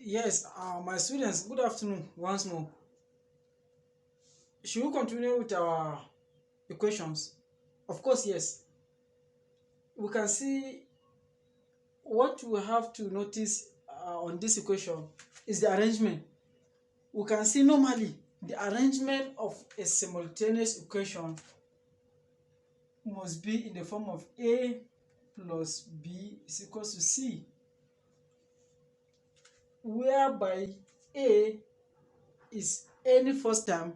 Yes, my students, good afternoon once more. Should we continue with our equations? Of course, yes. We can see what we have to notice on this equation is the arrangement. We can see normally the arrangement of a simultaneous equation must be in the form of A plus B is equals to C, whereby A is any first term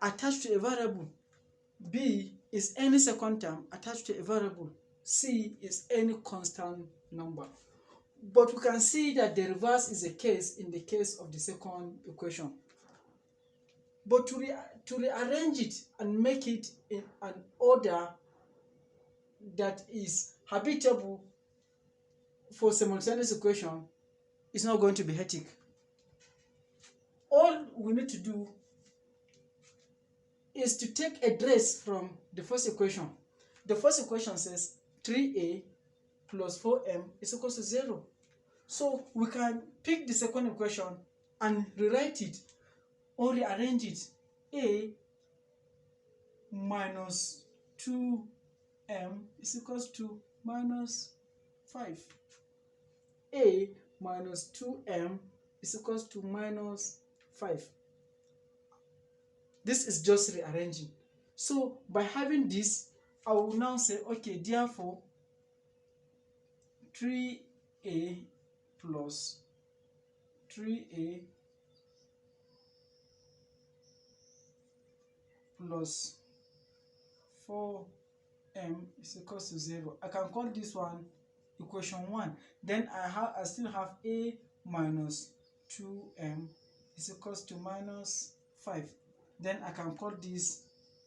attached to a variable, B is any second term attached to a variable, C is any constant number. But we can see that the reverse is the case in the case of the second equation. But to rearrange it and make it in an order that is habitable for simultaneous equation is not going to be hectic. All we need to do is to take a trace from the first equation. The first equation says 3a plus 4m is equal to 0. So we can pick the second equation and rewrite it or rearrange it. A minus 2m is equals to minus 5. A minus 2m is equals to minus 5. This is just rearranging. So by having this, I will now say, okay, therefore 3a plus 3a plus 4m is equals to 0. I can call this one equation 1. Then I still have a minus 2m is equals to minus 5. Then I can call this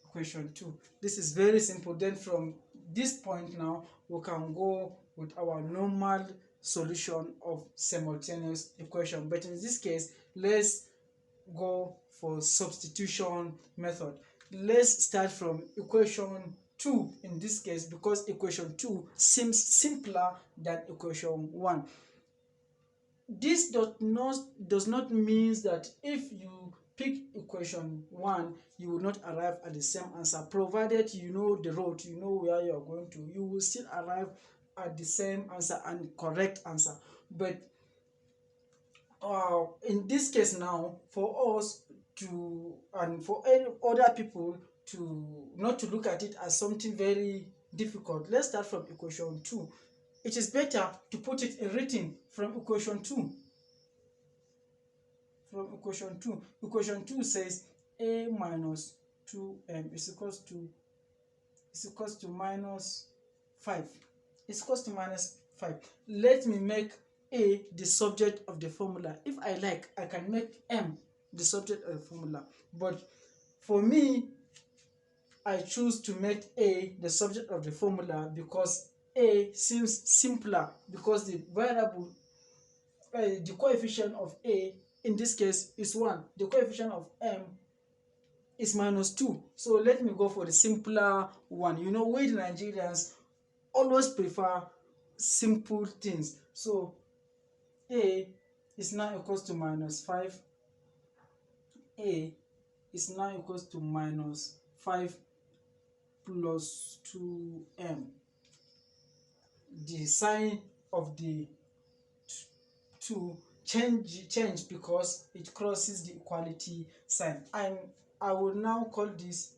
equation 2. This is very simple. Then from this point now, we can go with our normal solution of simultaneous equation. But in this case, let's go for substitution method. Let's start from equation 2 in this case, because equation 2 seems simpler than equation 1. This does not mean that if you pick equation 1, you will not arrive at the same answer. Provided you know the road, you know where you are going to, you will still arrive at the same answer and correct answer. But in this case now, for us to, and for any other people to not to look at it as something very difficult, let's start from equation 2. It is better to put it in written from equation 2. From equation 2. Equation 2 says a minus 2m is equals to minus 5. Is equals to minus 5. Let me make a the subject of the formula. If I like, I can make m the subject of the formula. But for me, I choose to make a the subject of the formula because a seems simpler, because the variable, the coefficient of a in this case is 1. The coefficient of m is minus 2. So let me go for the simpler one. You know, we Nigerians always prefer simple things. So a is now equals to minus 5. A is now equals to minus 5 plus 2m. The sign of the 2 change because it crosses the equality sign. And I will now call this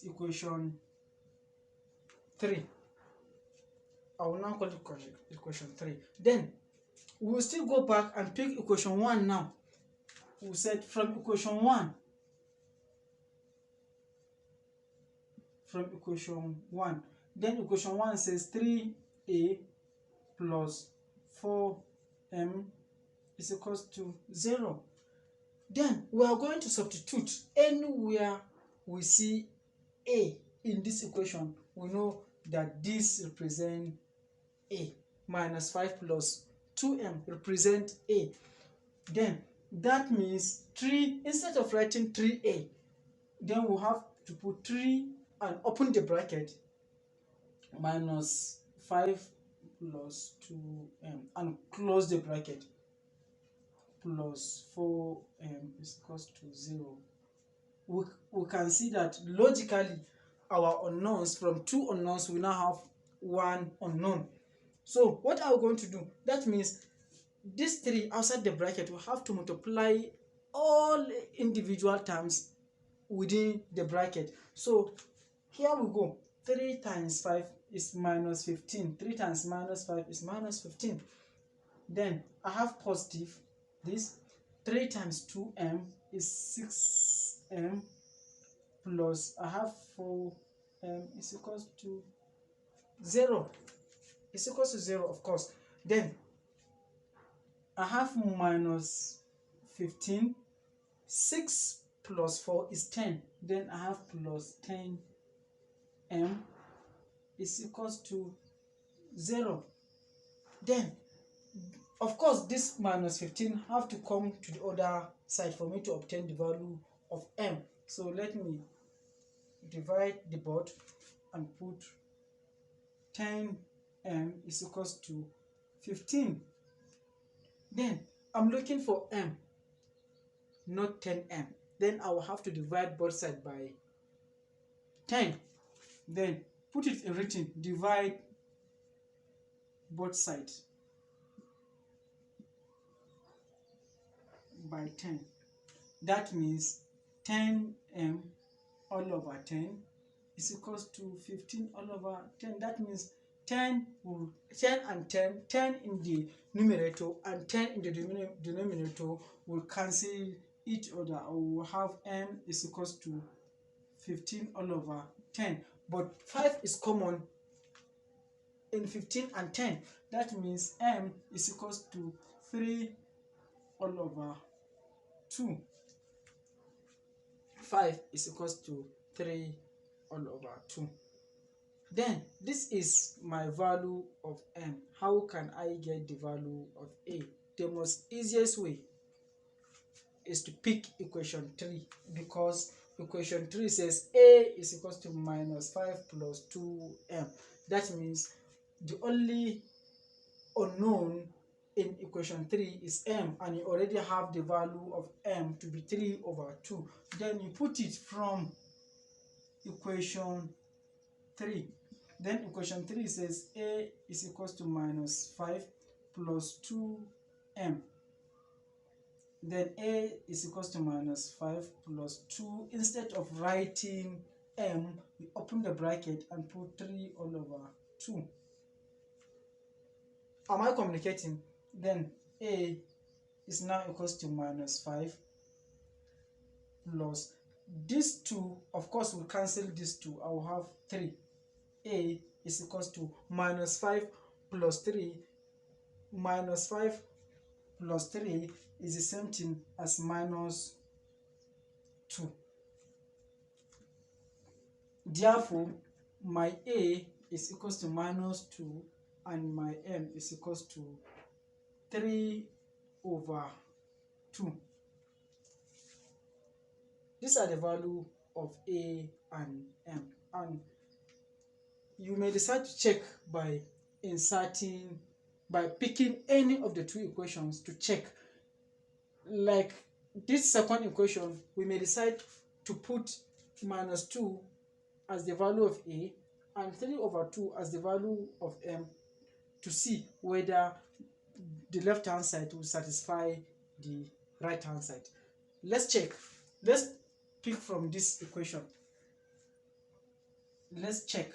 equation 3. I will now call it equation 3. Then we will still go back and pick equation 1 now. We said from equation 1. Then equation 1 says 3a plus 4m is equals to 0. Then we are going to substitute anywhere we see a in this equation. We know that this represents a. Minus 5 plus 2m represent a. Then that means 3, instead of writing 3a, then we'll have to put 3 and open the bracket minus 5 plus 2m and close the bracket, plus 4m is equals to 0. We can see that logically our unknowns, from 2 unknowns we now have 1 unknown. So what are we going to do? That means these 3 outside the bracket we have to multiply all individual terms within the bracket. So here we go. 3 times 5 is minus 15. 3 times minus 5 is minus 15. Then I have positive this. 3 times 2m is 6m, plus I have 4m is equals to 0. Is equals to 0, of course. Then I have minus 15. 6 plus 4 is 10. Then I have plus 10m is equals to 0. Then, of course, this minus 15 have to come to the other side for me to obtain the value of m. So let me divide the board and put 10m is equals to 15. Then I'm looking for m, not 10m. Then I will have to divide both sides by 10. Then put it in written, divide both sides by 10. That means 10m all over 10 is equals to 15 all over 10. That means 10 and 10 in the numerator and 10 in the denominator will cancel each other. I will have m is equals to 15 all over 10. But 5 is common in 15 and 10. That means m is equals to 3 all over 2. 5 is equals to 3 all over 2. Then this is my value of m. How can I get the value of a? The most easiest way is to pick equation 3, because equation 3 says a is equals to minus 5 plus 2m. That means the only unknown in equation 3 is m, and you already have the value of m to be 3 over 2. Then you put it from equation 3. Then equation 3 says a is equals to minus 5 plus 2m. Then a is equals to minus 5 plus 2. Instead of writing m, we open the bracket and put 3 all over 2. Am I communicating? Then a is now equals to minus 5 plus these 2, of course we'll cancel these 2. I will have 3. A is equals to minus 5 plus 3. Minus 5 plus 3 is the same thing as minus 2. Therefore, my a is equals to minus 2 and my m is equals to 3 over 2. These are the value of a and m, and you may decide to check by picking any of the 2 equations to check. Like this second equation, we may decide to put minus 2 as the value of a and 3 over 2 as the value of m to see whether the left hand side will satisfy the right hand side. Let's check. Let's pick from this equation. Let's check.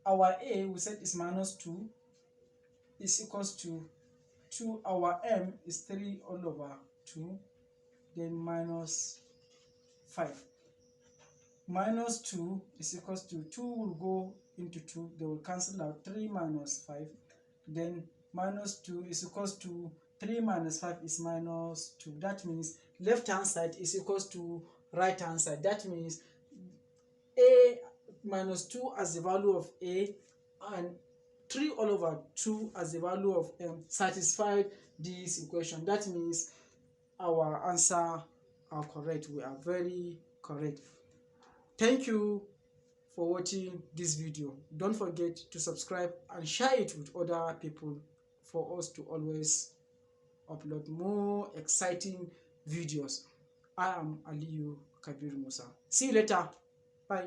Our a, we said, is minus 2 is equals to 2. Our m is 3 all over 2, then minus 5. Minus 2 is equals to 2 will go into 2, they will cancel out. 3 minus 5, then minus 2 is equals to 3 minus 5 is minus 2. That means left hand side is equals to right hand side. That means a minus 2 as the value of a and 3 all over 2 as the value of m satisfied this equation. That means our answer are correct. We are very correct. Thank you for for watching this video. Don't forget to subscribe and share it with other people for us to always upload more exciting videos. I am Aliyu Kabir Musa. See you later. Bye.